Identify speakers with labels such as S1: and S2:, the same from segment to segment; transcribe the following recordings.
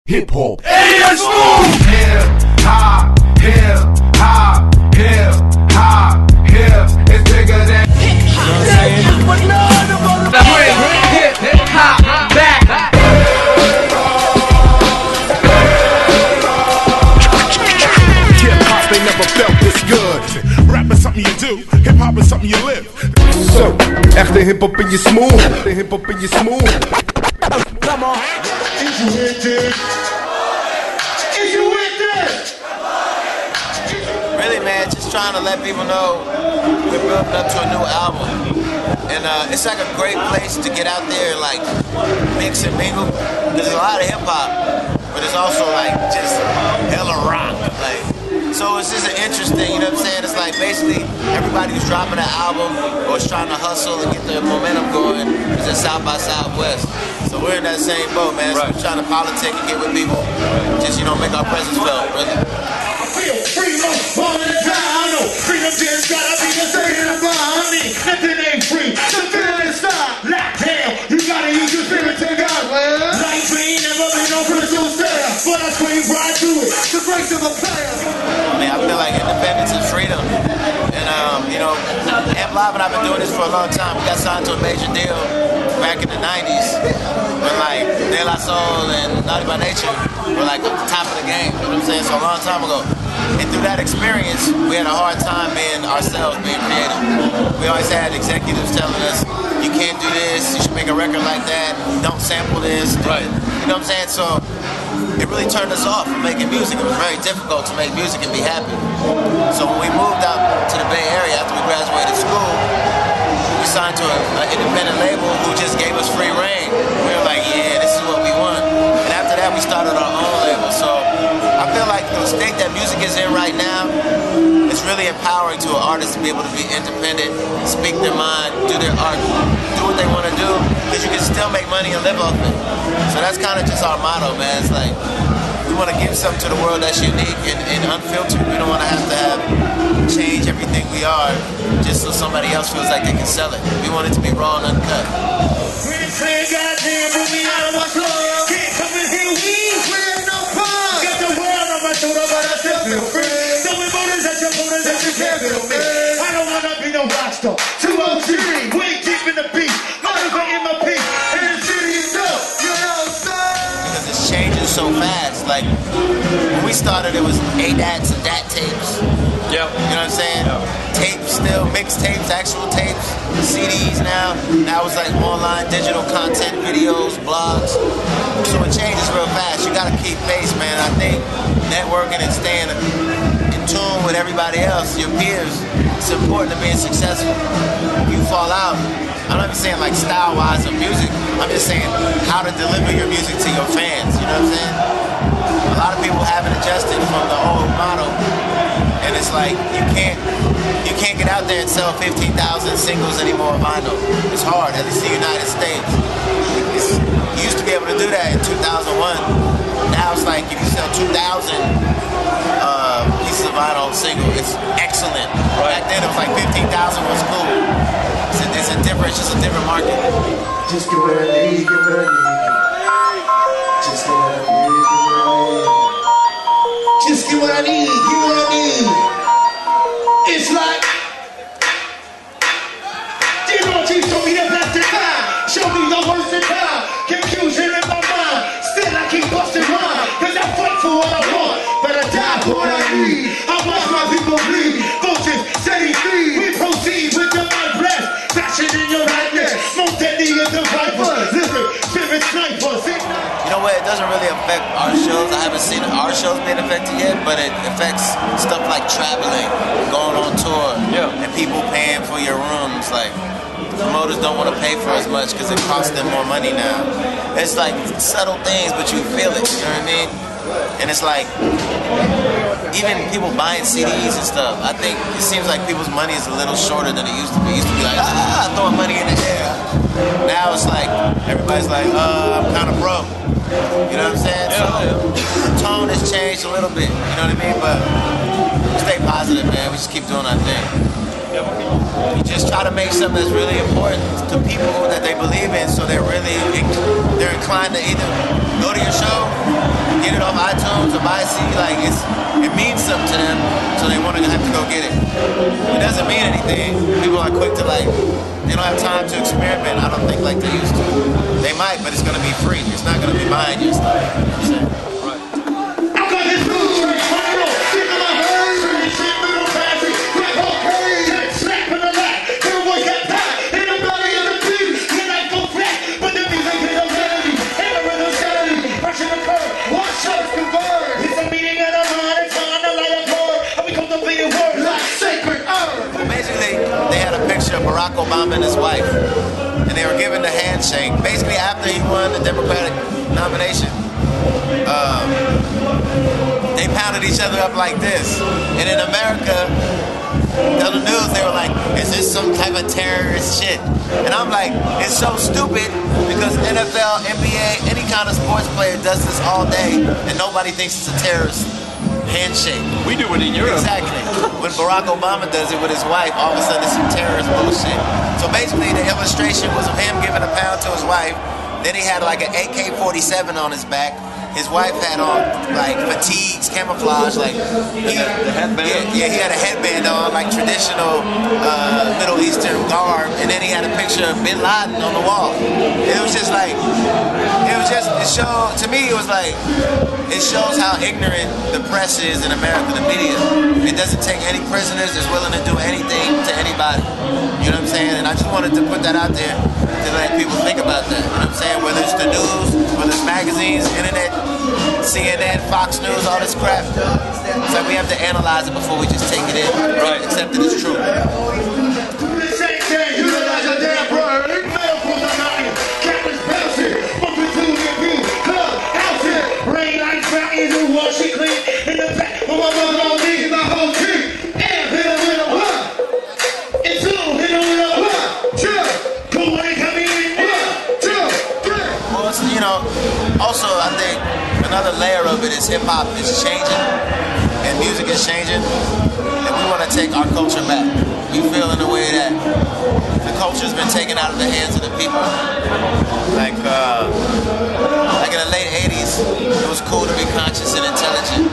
S1: Hiphop.
S2: Hey, Smoel! Hip hop, hip hop, hip hop, hip. It's bigger than hip hop. Hip hop back.
S1: Hip hop ain't never felt this good. Rap is something you do, hip hop is something you live. So, echte hip hop in je smoel, echte hip hop in je smoel. Come on.
S3: Is you with this? Is you with this?
S4: Really, man, just trying to let people know we're building up to a new album. And it's like a great place to get out there and like mix and mingle. Because there's a lot of hip hop, but there's also like just hella rock. Like, so it's just an interesting, you know what I'm saying? It's like basically everybody who's dropping an album or is trying to hustle and get their momentum going is at South by Southwest. So we're in that same boat, man. So we're trying to politic and get with people. Just, you know, make our presence felt, really.
S3: I feel freedom, born to die. I know freedom just gotta be the thing about me. Nothing ain't free. The feeling is stop. Lock down. You gotta use your spirit to God. Life ain't never been no crystal stair, but I scream right through it. The grace of a player.
S4: I mean, I feel like independence is freedom. And, you know, Amp Live and I've been doing this for a long time. We got signed to a major deal back in the 90s when like De La Soul and Naughty by Nature were like at the top of the game, you know what I'm saying? So a long time ago. And through that experience, we had a hard time being ourselves, being creative. We always had executives telling us, you can't do this, you should make a record like that, don't sample this, right? You know what I'm saying? So it really turned us off from making music. It was very difficult to make music and be happy. So when we moved out to the Bay Area after we graduated school, we signed to an independent label who just gave us free reign. We were like, yeah, this is what we want. And after that, we started our own label. So I feel like the state that music is in right now, it's really empowering to an artist to be able to be independent, speak their mind, do their art, do what they want to do, because you can still make money and live off it. So that's kind of just our motto, man. It's like, we want to give something to the world that's unique and unfiltered. We don't want to have change everything we are just so somebody else feels like they can sell it. We want it to be raw and uncut.
S3: Goddamn, put me out of my club. Can't come in here, we ain't no fun. Got the world on my shoulder, but I still feel free. Throwing borders at your borders that you can't feel me. I don't wanna be no rock star. 203, way deep in the beat. Motivating my peak. And the city itself, you know what I'm saying?
S4: Because it's changing so fast. Like, when we started, it was ADATs and DAT tapes. Yep. You know what I'm saying? Yep. Tapes still, mixtapes, actual tapes, CDs now. Now it's like online digital content, videos, blogs. So it changes real fast. You gotta keep pace, man. I think networking and staying in tune with everybody else, your peers, it's important to being successful. You fall out. I'm not even saying like style-wise of music. I'm just saying how to deliver your music to your fans. You know what I'm saying? A lot of people haven't adjusted from the old model. And it's like, you can't get out there and sell 15,000 singles anymore vinyl. It's hard, at least in the United States. You used to be able to do that in 2001. Now it's like, if you sell 2,000 pieces of vinyl single, it's excellent. Back then it was like 15,000 was cool. It's just a different market.
S3: Just get what I need, get what I need. Just get what I need, get what I need. Just get what I need, get what I need. It's like, you know, you show me the best in time, show me the worst in time. Confusion in my mind, still I keep busting mine. Cause I fight for what I want, but I die for what I need. I watch my people bleed, vultures steady feed. We proceed with the mind blessed, fashion in your right neck. Smoke that nigga the viper, listen, spirit sniper.
S4: You know what, it doesn't really affect our shows. I haven't seen our shows being affected yet, but it affects stuff like traveling, going on tour, and people paying for your rooms. Like, promoters don't want to pay for as much because it costs them more money now. It's like subtle things, but you feel it, you know what I mean? And it's like, even people buying CDs and stuff, I think it seems like people's money is a little shorter than it used to be. It used to be like, throwing money in the air. Now it's like, everybody's like, I'm kind of broke. You know what I'm saying? So the tone has changed a little bit, you know what I mean? But we stay positive, man. We just keep doing our thing. You just try to make something that's really important to people that they believe in, so they're inclined to either go to your show, get it off iTunes or buy a CD, like it means something to them, so they want to have to go get it. It doesn't mean anything. People are quick to like, they don't have time to experiment. I don't think like they used to. They might, but it's gonna be free. It's not gonna be buying your stuff. You know what I'm saying? Barack Obama and his wife, and they were given the handshake basically after he won the Democratic nomination. They pounded each other up like this, and in America, on the news they were like, is this some type of terrorist shit? And I'm like, it's so stupid because NFL, NBA, any kind of sports player does this all day, and nobody thinks it's a terrorist handshake.
S5: We do it in Europe.
S4: Exactly. When Barack Obama does it with his wife, all of a sudden it's some terrorist bullshit. So basically the illustration was of him giving a pound to his wife. Then he had like an AK-47 on his back. His wife had on like fatigues, camouflage, like
S5: the headband.
S4: Yeah, he had a headband on, like traditional Middle Eastern garb, and then he had a picture of Bin Laden on the wall. It was just like, it showed, to me it was like, it shows how ignorant the press is in America, the media. It doesn't take any prisoners, it's willing to do anything to anybody. You know what I'm saying? And I just wanted to put that out there to let people think about that. You know what I'm saying? Whether it's the news, whether it's magazines, internet, CNN, Fox News, all this crap. It's like we have to analyze it before we just take it in.
S5: Right.
S4: Accept it as true. You know, also I think another layer of it is hip-hop is changing and music is changing, and we want to take our culture back. We feel in a way that the culture's been taken out of the hands of the people. Like in the late 80s, it was cool to be conscious and intelligent.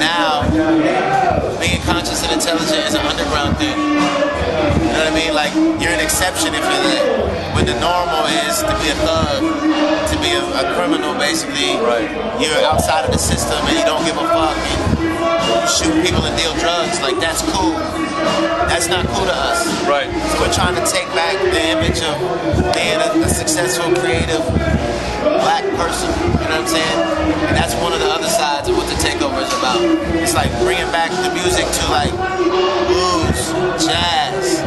S4: Now, being conscious and intelligent is an underground thing. You know what I mean? Like, you're an exception if you're there. When the normal is to be a thug, to be a criminal, basically.
S5: Right.
S4: You're outside of the system and you don't give a fuck. And you shoot people and deal drugs. Like, that's cool. That's not cool to us.
S5: Right.
S4: So we're trying to take back the image of being a successful, creative black person. You know what I'm saying? And that's one of the other sides of what the takeover is about. It's like bringing back the music to like blues, jazz,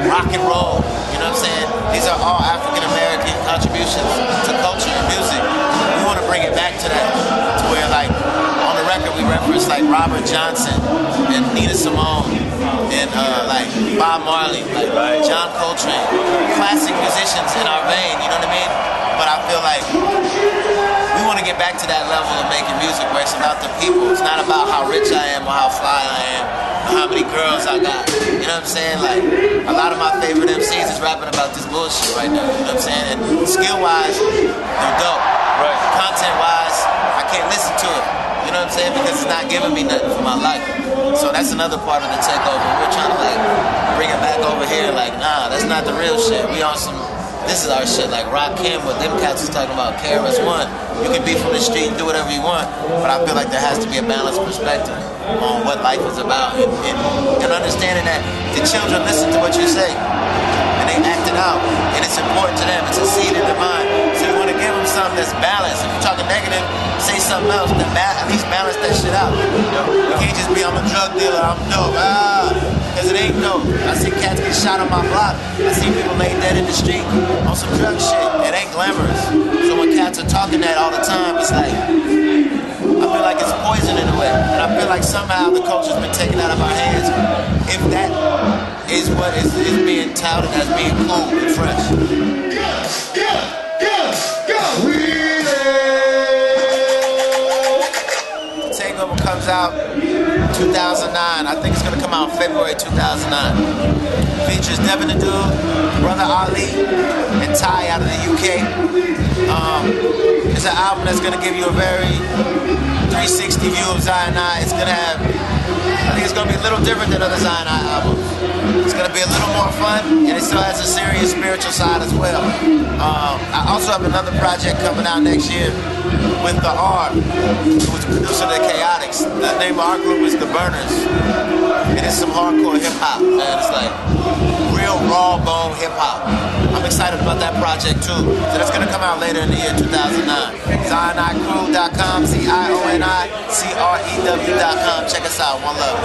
S4: rock and roll. You know what I'm saying? These are all African American contributions to culture and music. We want to bring it back to that, to where like on the record we reference like Robert Johnson and Nina Simone and like Bob Marley, like John Coltrane, classic musicians in our vein. You know what I mean? But I feel like we want to get back to that level of making music where it's about the people. It's not about how rich I am or how fly I am or how many girls I got. You know what I'm saying? Like, a lot of my favorite MCs is rapping about this bullshit right now. You know what I'm saying? And skill-wise, they're dope.
S5: Right.
S4: Content-wise, I can't listen to it. You know what I'm saying? Because it's not giving me nothing for my life. So that's another part of the takeover. We're trying to like bring it back over here. Like, nah, that's not the real shit. We on some... This is our shit, like Rock Kemp, what them cats is talking about, keer, one. You can be from the street and do whatever you want, but I feel like there has to be a balanced perspective on what life is about, and understanding that the children listen to what you say, and they act it out, and it's important to them, it's a seed in their mind, so you want to give them something that's balanced. If you're talking negative, say something else, then at least balance that shit out. You can't just be, I'm a drug dealer, I'm dope, because it ain't dope. I see cats get shot on my block. I see people lay dead in the street on some drug shit. It ain't glamorous. So when cats are talking that all the time, it's like, I feel like it's poison in a way. And I feel like somehow the culture's been taken out of our hands. If that is what is being touted as being cool and fresh. The takeover comes out 2009. I think it's gonna come out in February 2009. Features Devin the Dude, Brother Ali, and Ty out of the UK. It's an album that's gonna give you a very 360 view of Zion. It's gonna have, I think it's gonna be a little different than other Zion albums. It's gonna be a little more fun, and it still has a serious spiritual side as well. I also have another project coming out next year with the R, who's the producer of the Chaotix. The name of our group is The Burners. It is some hardcore hip hop, man. It's like real raw bone hip hop. I'm excited about that project too. So that's gonna come out later in the year 2009. ZionICrew.com, ZionICrew.com. Check us out. One love.